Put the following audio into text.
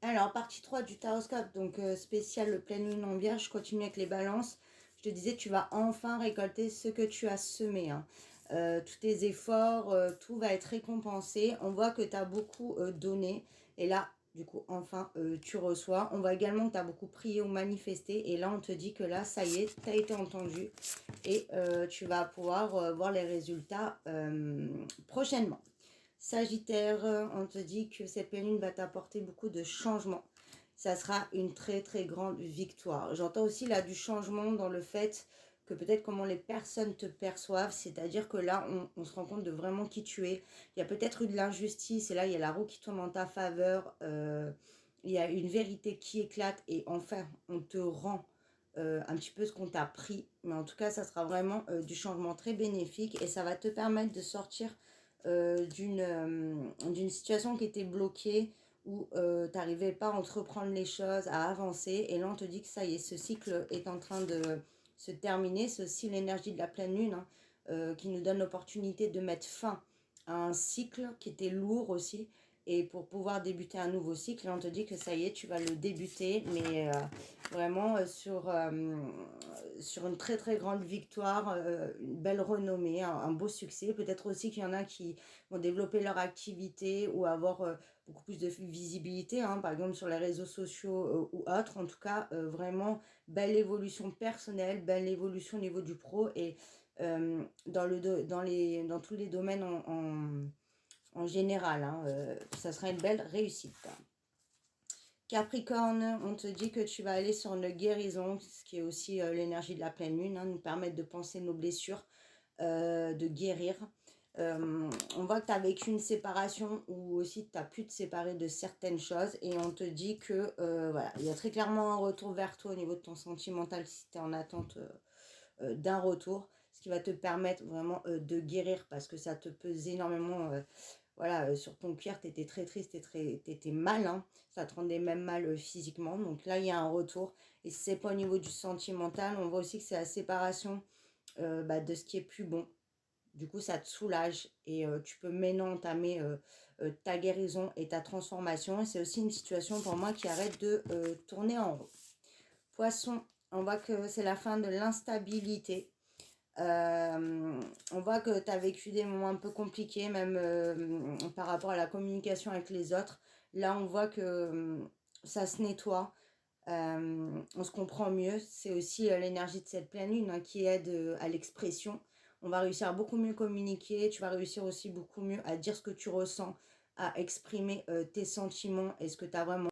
Alors, partie 3 du taroscope, donc spécial pleine lune en vierge, je continue avec les balances. Je te disais, tu vas enfin récolter ce que tu as semé, hein. Tous tes efforts, tout va être récompensé. On voit que tu as beaucoup donné. Et là, du coup, enfin, tu reçois. On voit également que tu as beaucoup prié ou manifesté. Et là, on te dit que là, ça y est, tu as été entendu. Et tu vas pouvoir voir les résultats prochainement. Sagittaire, on te dit que cette pleine lune va t'apporter beaucoup de changements. Ça sera une très très grande victoire. J'entends aussi là du changement dans le fait que peut-être comment les personnes te perçoivent, c'est-à-dire que là on se rend compte de vraiment qui tu es. Il y a peut-être eu de l'injustice et là il y a la roue qui tourne en ta faveur. Il y a une vérité qui éclate et enfin on te rend un petit peu ce qu'on t'a pris. Mais en tout cas ça sera vraiment du changement très bénéfique et ça va te permettre de sortir d'une situation qui était bloquée où tu n'arrivais pas à entreprendre les choses, à avancer. Et là, on te dit que ça y est, ce cycle est en train de se terminer. C'est aussi l'énergie de la pleine lune hein, qui nous donne l'opportunité de mettre fin à un cycle qui était lourd aussi. Et pour pouvoir débuter un nouveau cycle, là, on te dit que ça y est, tu vas le débuter, mais vraiment sur une très très grande victoire, une belle renommée, un beau succès. Peut-être aussi qu'il y en a qui vont développer leur activité ou avoir beaucoup plus de visibilité, hein, par exemple sur les réseaux sociaux ou autres. En tout cas, vraiment belle évolution personnelle, belle évolution au niveau du pro et dans tous les domaines en général. Hein, ça sera une belle réussite. Capricorne, on te dit que tu vas aller sur une guérison, ce qui est aussi l'énergie de la pleine lune, hein, nous permettre de penser nos blessures, de guérir. On voit que tu as vécu une séparation ou aussi tu as pu te séparer de certaines choses et on te dit que voilà, il y a très clairement un retour vers toi au niveau de ton sentimental si tu es en attente d'un retour, ce qui va te permettre vraiment de guérir parce que ça te pesait énormément voilà, sur ton cuir, tu étais très triste, tu étais mal, hein, ça te rendait même mal physiquement. Donc là, il y a un retour. Et si c'est pas au niveau du sentimental, on voit aussi que c'est la séparation de ce qui est plus bon. Du coup, ça te soulage et tu peux maintenant entamer ta guérison et ta transformation. Et c'est aussi une situation pour moi qui arrête de tourner en rond. Poisson, on voit que c'est la fin de l'instabilité. On voit que tu as vécu des moments un peu compliqués, même par rapport à la communication avec les autres. Là, on voit que ça se nettoie, on se comprend mieux. C'est aussi l'énergie de cette pleine lune hein, qui aide à l'expression. On va réussir à beaucoup mieux communiquer. Tu vas réussir aussi beaucoup mieux à dire ce que tu ressens, à exprimer tes sentiments et ce que tu as vraiment